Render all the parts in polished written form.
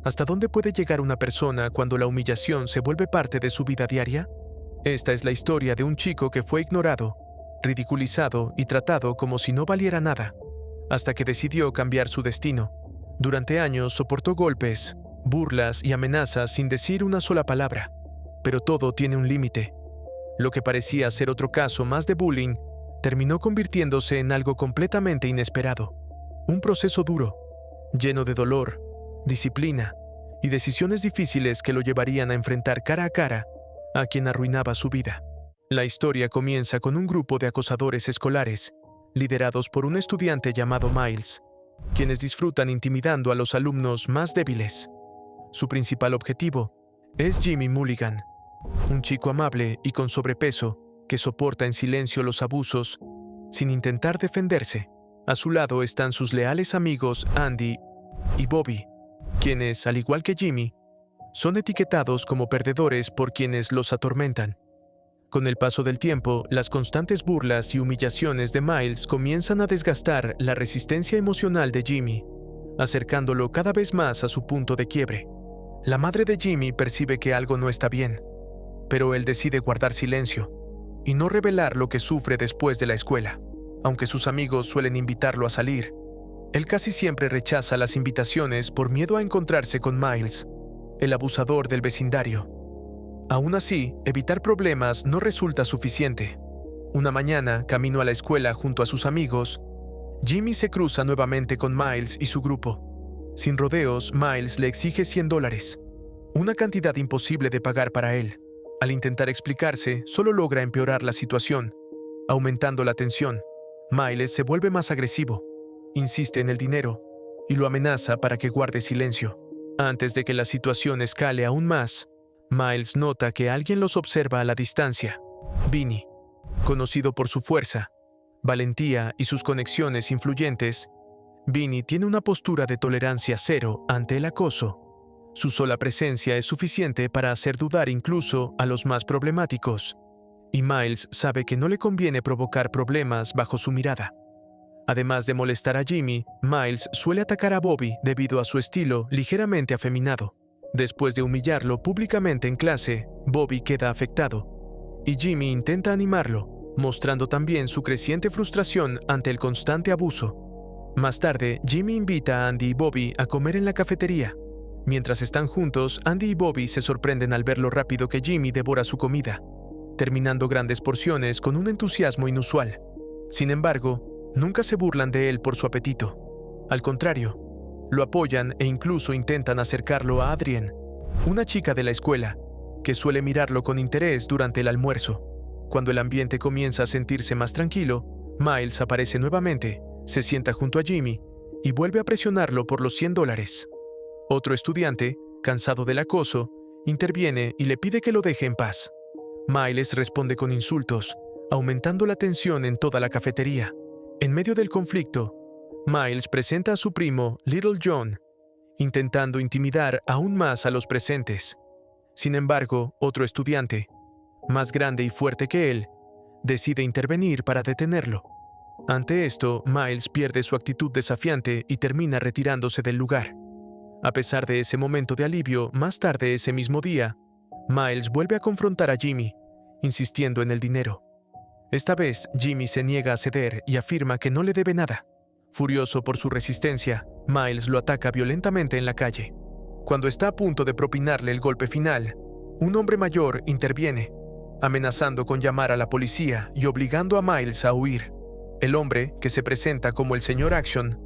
¿Hasta dónde puede llegar una persona cuando la humillación se vuelve parte de su vida diaria? Esta es la historia de un chico que fue ignorado, ridiculizado y tratado como si no valiera nada, hasta que decidió cambiar su destino. Durante años soportó golpes, burlas y amenazas sin decir una sola palabra, pero todo tiene un límite. Lo que parecía ser otro caso más de bullying terminó convirtiéndose en algo completamente inesperado. Un proceso duro, lleno de dolor, disciplina y decisiones difíciles que lo llevarían a enfrentar cara a cara a quien arruinaba su vida. La historia comienza con un grupo de acosadores escolares, liderados por un estudiante llamado Miles, quienes disfrutan intimidando a los alumnos más débiles. Su principal objetivo es Jimmy Mulligan, un chico amable y con sobrepeso que soporta en silencio los abusos sin intentar defenderse. A su lado están sus leales amigos Andy y Bobby, quienes, al igual que Jimmy, son etiquetados como perdedores por quienes los atormentan. Con el paso del tiempo, las constantes burlas y humillaciones de Miles comienzan a desgastar la resistencia emocional de Jimmy, acercándolo cada vez más a su punto de quiebre. La madre de Jimmy percibe que algo no está bien, pero él decide guardar silencio y no revelar lo que sufre después de la escuela. Aunque sus amigos suelen invitarlo a salir, él casi siempre rechaza las invitaciones por miedo a encontrarse con Miles, el abusador del vecindario. Aún así, evitar problemas no resulta suficiente. Una mañana, camino a la escuela junto a sus amigos, Jimmy se cruza nuevamente con Miles y su grupo. Sin rodeos, Miles le exige $100, una cantidad imposible de pagar para él. Al intentar explicarse, solo logra empeorar la situación, aumentando la tensión. Miles se vuelve más agresivo, insiste en el dinero y lo amenaza para que guarde silencio. Antes de que la situación escale aún más, Miles nota que alguien los observa a la distancia. Vinny, conocido por su fuerza, valentía y sus conexiones influyentes, Vinny tiene una postura de tolerancia cero ante el acoso. Su sola presencia es suficiente para hacer dudar incluso a los más problemáticos, y Miles sabe que no le conviene provocar problemas bajo su mirada. Además de molestar a Jimmy, Miles suele atacar a Bobby debido a su estilo ligeramente afeminado. Después de humillarlo públicamente en clase, Bobby queda afectado, y Jimmy intenta animarlo, mostrando también su creciente frustración ante el constante abuso. Más tarde, Jimmy invita a Andy y Bobby a comer en la cafetería. Mientras están juntos, Andy y Bobby se sorprenden al ver lo rápido que Jimmy devora su comida, terminando grandes porciones con un entusiasmo inusual. Sin embargo, nunca se burlan de él por su apetito. Al contrario, lo apoyan e incluso intentan acercarlo a Adrienne, una chica de la escuela, que suele mirarlo con interés durante el almuerzo. Cuando el ambiente comienza a sentirse más tranquilo, Miles aparece nuevamente, se sienta junto a Jimmy y vuelve a presionarlo por los $100. Otro estudiante, cansado del acoso, interviene y le pide que lo deje en paz. Miles responde con insultos, aumentando la tensión en toda la cafetería. En medio del conflicto, Miles presenta a su primo, Little John, intentando intimidar aún más a los presentes. Sin embargo, otro estudiante, más grande y fuerte que él, decide intervenir para detenerlo. Ante esto, Miles pierde su actitud desafiante y termina retirándose del lugar. A pesar de ese momento de alivio, más tarde ese mismo día, Miles vuelve a confrontar a Jimmy, insistiendo en el dinero. Esta vez, Jimmy se niega a ceder y afirma que no le debe nada. Furioso por su resistencia, Miles lo ataca violentamente en la calle. Cuando está a punto de propinarle el golpe final, un hombre mayor interviene, amenazando con llamar a la policía y obligando a Miles a huir. El hombre, que se presenta como el Sr. Action,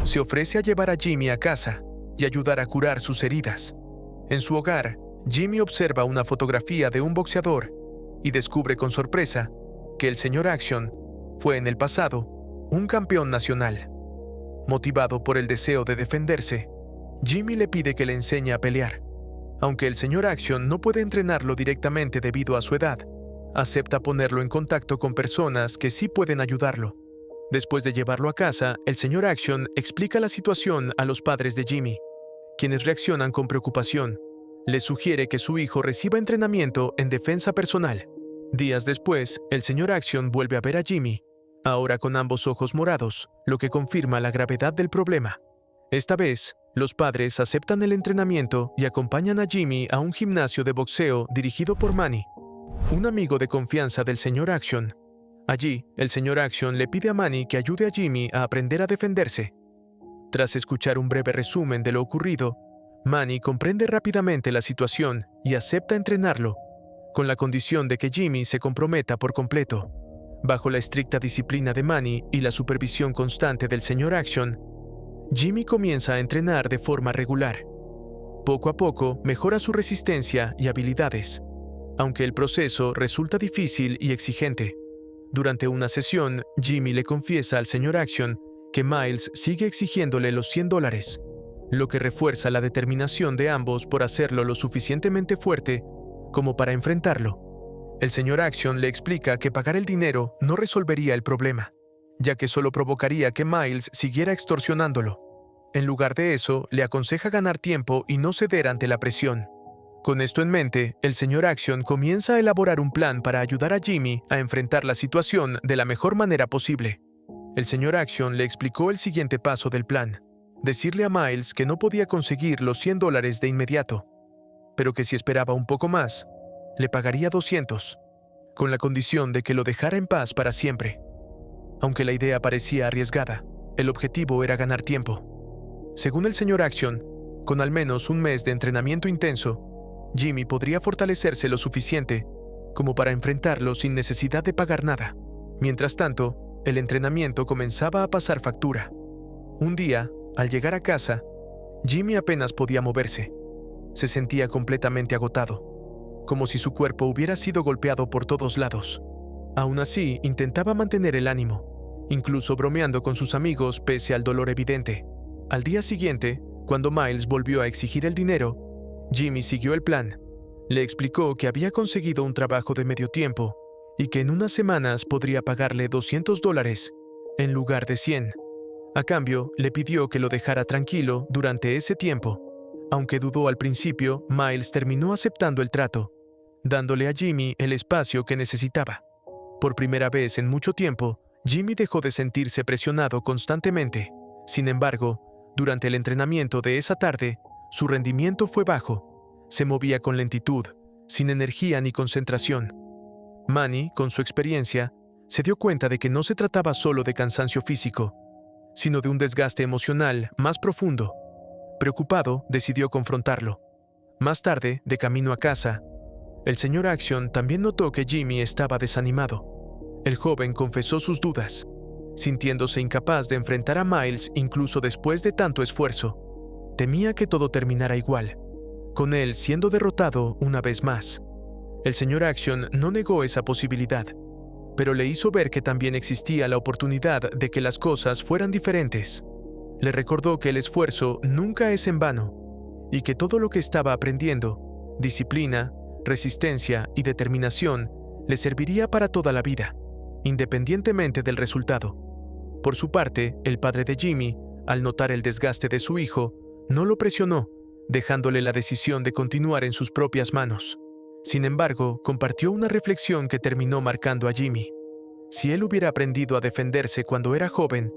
se ofrece a llevar a Jimmy a casa y ayudar a curar sus heridas. En su hogar, Jimmy observa una fotografía de un boxeador y descubre con sorpresa que el Sr. Action fue en el pasado un campeón nacional. Motivado por el deseo de defenderse, Jimmy le pide que le enseñe a pelear. Aunque el Sr. Action no puede entrenarlo directamente debido a su edad, acepta ponerlo en contacto con personas que sí pueden ayudarlo. Después de llevarlo a casa, el Sr. Action explica la situación a los padres de Jimmy, quienes reaccionan con preocupación. Les sugiere que su hijo reciba entrenamiento en defensa personal. Días después, el Sr. Action vuelve a ver a Jimmy, ahora con ambos ojos morados, lo que confirma la gravedad del problema. Esta vez, Los padres aceptan el entrenamiento y acompañan a Jimmy a un gimnasio de boxeo dirigido por Manny, un amigo de confianza del Sr. Action. Allí, el Sr. Action le pide a Manny que ayude a Jimmy a aprender a defenderse. Tras escuchar un breve resumen de lo ocurrido, Manny comprende rápidamente la situación y acepta entrenarlo, con la condición de que Jimmy se comprometa por completo. Bajo la estricta disciplina de Manny y la supervisión constante del Sr. Action, Jimmy comienza a entrenar de forma regular. Poco a poco mejora su resistencia y habilidades, aunque el proceso resulta difícil y exigente. Durante una sesión, Jimmy le confiesa al Sr. Action que Miles sigue exigiéndole los $100, lo que refuerza la determinación de ambos por hacerlo lo suficientemente fuerte como para enfrentarlo. El Sr. Action le explica que pagar el dinero no resolvería el problema, ya que solo provocaría que Miles siguiera extorsionándolo. En lugar de eso, le aconseja ganar tiempo y no ceder ante la presión. Con esto en mente, el Sr. Action comienza a elaborar un plan para ayudar a Jimmy a enfrentar la situación de la mejor manera posible. El Sr. Action le explicó el siguiente paso del plan: decirle a Miles que no podía conseguir los $100 de inmediato, pero que si esperaba un poco más, le pagaría 200, con la condición de que lo dejara en paz para siempre. Aunque la idea parecía arriesgada, el objetivo era ganar tiempo. Según el Sr. Action, con al menos un mes de entrenamiento intenso, Jimmy podría fortalecerse lo suficiente como para enfrentarlo sin necesidad de pagar nada. Mientras tanto, el entrenamiento comenzaba a pasar factura. Un día, al llegar a casa, Jimmy apenas podía moverse. Se sentía completamente agotado, como si su cuerpo hubiera sido golpeado por todos lados. Aún así, intentaba mantener el ánimo, incluso bromeando con sus amigos pese al dolor evidente. Al día siguiente, cuando Miles volvió a exigir el dinero, Jimmy siguió el plan. Le explicó que había conseguido un trabajo de medio tiempo y que en unas semanas podría pagarle $200 en lugar de 100. A cambio, le pidió que lo dejara tranquilo durante ese tiempo. Aunque dudó al principio, Miles terminó aceptando el trato, dándole a Jimmy el espacio que necesitaba. Por primera vez en mucho tiempo, Jimmy dejó de sentirse presionado constantemente. Sin embargo, durante el entrenamiento de esa tarde, su rendimiento fue bajo. Se movía con lentitud, sin energía ni concentración. Manny, con su experiencia, se dio cuenta de que no se trataba solo de cansancio físico, sino de un desgaste emocional más profundo. Preocupado, decidió confrontarlo. Más tarde, de camino a casa, el Sr. Action también notó que Jimmy estaba desanimado. El joven confesó sus dudas, sintiéndose incapaz de enfrentar a Miles incluso después de tanto esfuerzo. Temía que todo terminara igual, con él siendo derrotado una vez más. El Sr. Action no negó esa posibilidad, pero le hizo ver que también existía la oportunidad de que las cosas fueran diferentes. Le recordó que el esfuerzo nunca es en vano, y que todo lo que estaba aprendiendo, disciplina, resistencia y determinación, le serviría para toda la vida, independientemente del resultado. Por su parte, el padre de Jimmy, al notar el desgaste de su hijo, no lo presionó, dejándole la decisión de continuar en sus propias manos. Sin embargo, compartió una reflexión que terminó marcando a Jimmy. Si él hubiera aprendido a defenderse cuando era joven,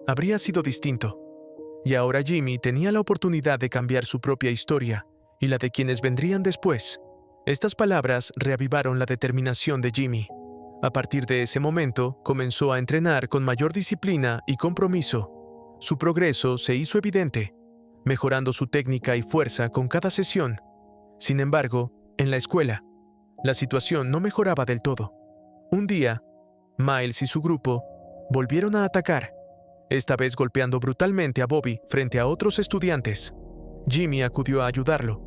habría sido distinto. Y ahora Jimmy tenía la oportunidad de cambiar su propia historia y la de quienes vendrían después. Estas palabras reavivaron la determinación de Jimmy. A partir de ese momento, comenzó a entrenar con mayor disciplina y compromiso. Su progreso se hizo evidente, mejorando su técnica y fuerza con cada sesión. Sin embargo, en la escuela, la situación no mejoraba del todo. Un día, Miles y su grupo volvieron a atacar, esta vez golpeando brutalmente a Bobby frente a otros estudiantes. Jimmy acudió a ayudarlo,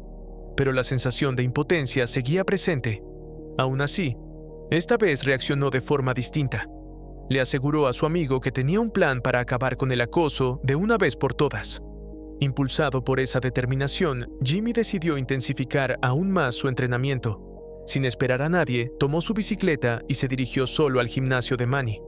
pero la sensación de impotencia seguía presente. Aún así, esta vez reaccionó de forma distinta. Le aseguró a su amigo que tenía un plan para acabar con el acoso de una vez por todas. Impulsado por esa determinación, Jimmy decidió intensificar aún más su entrenamiento. Sin esperar a nadie, tomó su bicicleta y se dirigió solo al gimnasio de Manny,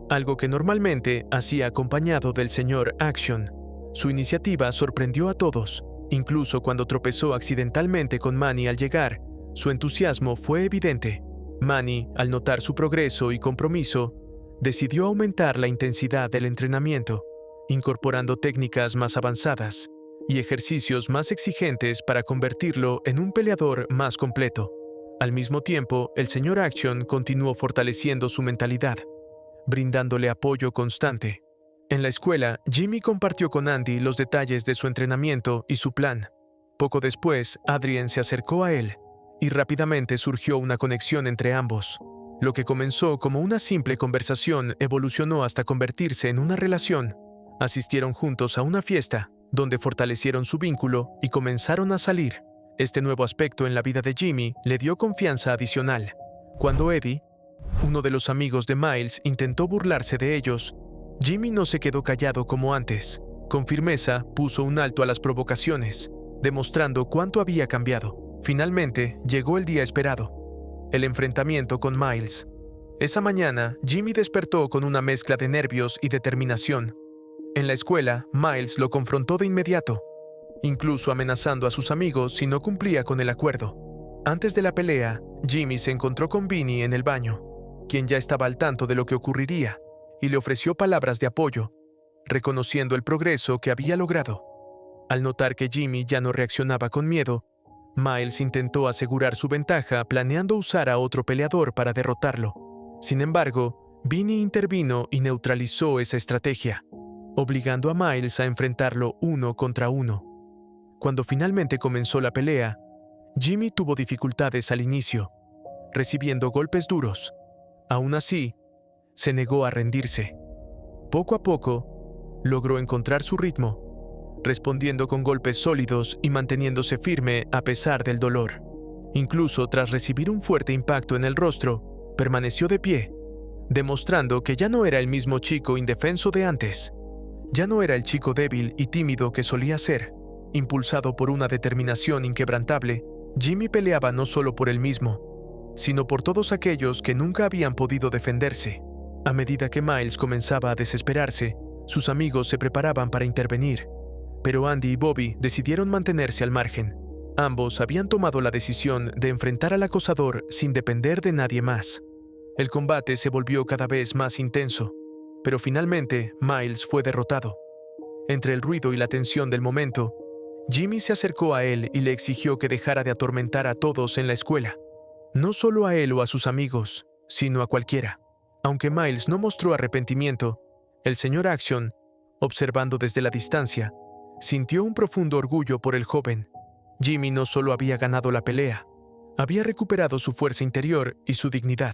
algo que normalmente hacía acompañado del Sr. Action. Su iniciativa sorprendió a todos, incluso cuando tropezó accidentalmente con Manny al llegar. Su entusiasmo fue evidente. Manny, al notar su progreso y compromiso, decidió aumentar la intensidad del entrenamiento, incorporando técnicas más avanzadas y ejercicios más exigentes para convertirlo en un peleador más completo. Al mismo tiempo, el Sr. Action continuó fortaleciendo su mentalidad, brindándole apoyo constante. En la escuela, Jimmy compartió con Andy los detalles de su entrenamiento y su plan. Poco después, Adrien se acercó a él, y rápidamente surgió una conexión entre ambos. Lo que comenzó como una simple conversación evolucionó hasta convertirse en una relación. Asistieron juntos a una fiesta, donde fortalecieron su vínculo y comenzaron a salir. Este nuevo aspecto en la vida de Jimmy le dio confianza adicional. Cuando Eddie, uno de los amigos de Miles, intentó burlarse de ellos, Jimmy no se quedó callado como antes. Con firmeza puso un alto a las provocaciones, demostrando cuánto había cambiado. Finalmente, llegó el día esperado, el enfrentamiento con Miles. Esa mañana, Jimmy despertó con una mezcla de nervios y determinación. En la escuela, Miles lo confrontó de inmediato, incluso amenazando a sus amigos si no cumplía con el acuerdo. Antes de la pelea, Jimmy se encontró con Vinny en el baño, quien ya estaba al tanto de lo que ocurriría, y le ofreció palabras de apoyo, reconociendo el progreso que había logrado. Al notar que Jimmy ya no reaccionaba con miedo, Miles intentó asegurar su ventaja planeando usar a otro peleador para derrotarlo. Sin embargo, Vinny intervino y neutralizó esa estrategia, obligando a Miles a enfrentarlo 1 contra 1. Cuando finalmente comenzó la pelea, Jimmy tuvo dificultades al inicio, recibiendo golpes duros. Aún así, se negó a rendirse. Poco a poco, logró encontrar su ritmo, respondiendo con golpes sólidos y manteniéndose firme a pesar del dolor. Incluso tras recibir un fuerte impacto en el rostro, permaneció de pie, demostrando que ya no era el mismo chico indefenso de antes. Ya no era el chico débil y tímido que solía ser. Impulsado por una determinación inquebrantable, Jimmy peleaba no solo por él mismo, sino por todos aquellos que nunca habían podido defenderse. A medida que Miles comenzaba a desesperarse, sus amigos se preparaban para intervenir, pero Andy y Bobby decidieron mantenerse al margen. Ambos habían tomado la decisión de enfrentar al acosador sin depender de nadie más. El combate se volvió cada vez más intenso, pero finalmente Miles fue derrotado. Entre el ruido y la tensión del momento, Jimmy se acercó a él y le exigió que dejara de atormentar a todos en la escuela. No solo a él o a sus amigos, sino a cualquiera. Aunque Miles no mostró arrepentimiento, el Sr. Action, observando desde la distancia, sintió un profundo orgullo por el joven. Jimmy no solo había ganado la pelea, había recuperado su fuerza interior y su dignidad.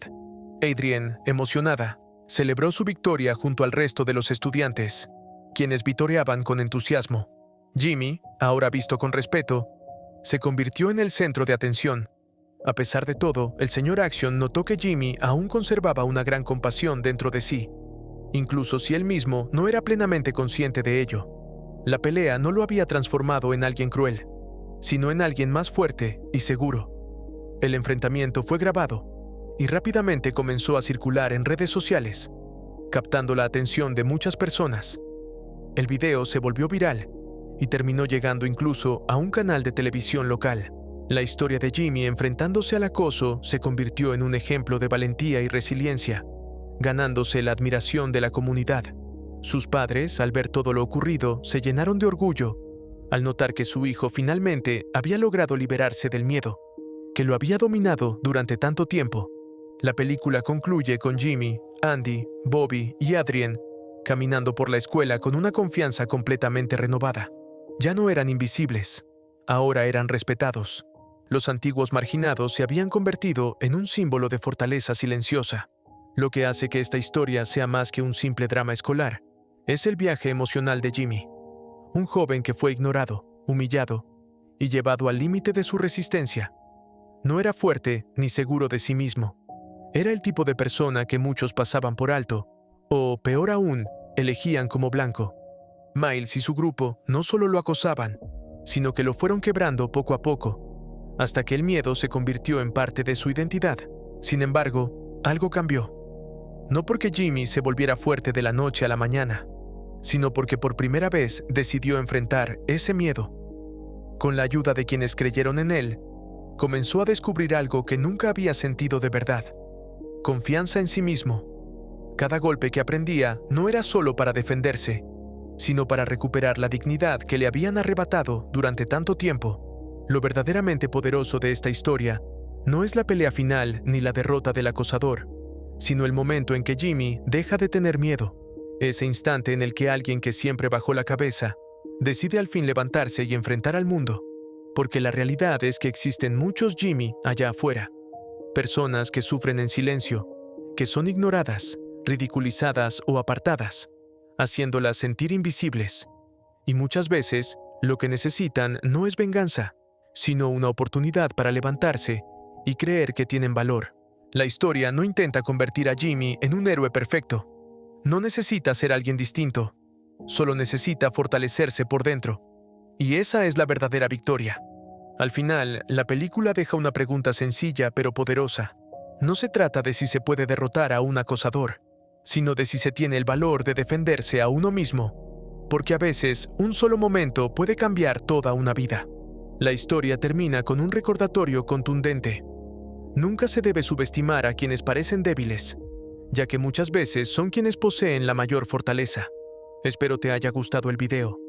Adrien, emocionada, celebró su victoria junto al resto de los estudiantes, quienes vitoreaban con entusiasmo. Jimmy, ahora visto con respeto, se convirtió en el centro de atención. A pesar de todo, el Sr. Action notó que Jimmy aún conservaba una gran compasión dentro de sí, incluso si él mismo no era plenamente consciente de ello. La pelea no lo había transformado en alguien cruel, sino en alguien más fuerte y seguro. El enfrentamiento fue grabado y rápidamente comenzó a circular en redes sociales, captando la atención de muchas personas. El video se volvió viral y terminó llegando incluso a un canal de televisión local. La historia de Jimmy enfrentándose al acoso se convirtió en un ejemplo de valentía y resiliencia, ganándose la admiración de la comunidad. Sus padres, al ver todo lo ocurrido, se llenaron de orgullo, al notar que su hijo finalmente había logrado liberarse del miedo, que lo había dominado durante tanto tiempo. La película concluye con Jimmy, Andy, Bobby y Adrien caminando por la escuela con una confianza completamente renovada. Ya no eran invisibles, ahora eran respetados. Los antiguos marginados se habían convertido en un símbolo de fortaleza silenciosa. Lo que hace que esta historia sea más que un simple drama escolar es el viaje emocional de Jimmy, un joven que fue ignorado, humillado y llevado al límite de su resistencia. No era fuerte ni seguro de sí mismo. Era el tipo de persona que muchos pasaban por alto, o peor aún, elegían como blanco. Miles y su grupo no solo lo acosaban, sino que lo fueron quebrando poco a poco, hasta que el miedo se convirtió en parte de su identidad. Sin embargo, algo cambió. No porque Jimmy se volviera fuerte de la noche a la mañana, sino porque por primera vez decidió enfrentar ese miedo. Con la ayuda de quienes creyeron en él, comenzó a descubrir algo que nunca había sentido de verdad: confianza en sí mismo. Cada golpe que aprendía no era solo para defenderse, sino para recuperar la dignidad que le habían arrebatado durante tanto tiempo. Lo verdaderamente poderoso de esta historia no es la pelea final ni la derrota del acosador, sino el momento en que Jimmy deja de tener miedo, ese instante en el que alguien que siempre bajó la cabeza decide al fin levantarse y enfrentar al mundo, porque la realidad es que existen muchos Jimmy allá afuera, personas que sufren en silencio, que son ignoradas, ridiculizadas o apartadas, haciéndolas sentir invisibles. Y muchas veces, lo que necesitan no es venganza, sino una oportunidad para levantarse y creer que tienen valor. La historia no intenta convertir a Jimmy en un héroe perfecto. No necesita ser alguien distinto, solo necesita fortalecerse por dentro. Y esa es la verdadera victoria. Al final, la película deja una pregunta sencilla pero poderosa. No se trata de si se puede derrotar a un acosador, sino de si se tiene el valor de defenderse a uno mismo, porque a veces un solo momento puede cambiar toda una vida. La historia termina con un recordatorio contundente. Nunca se debe subestimar a quienes parecen débiles, ya que muchas veces son quienes poseen la mayor fortaleza. Espero te haya gustado el video.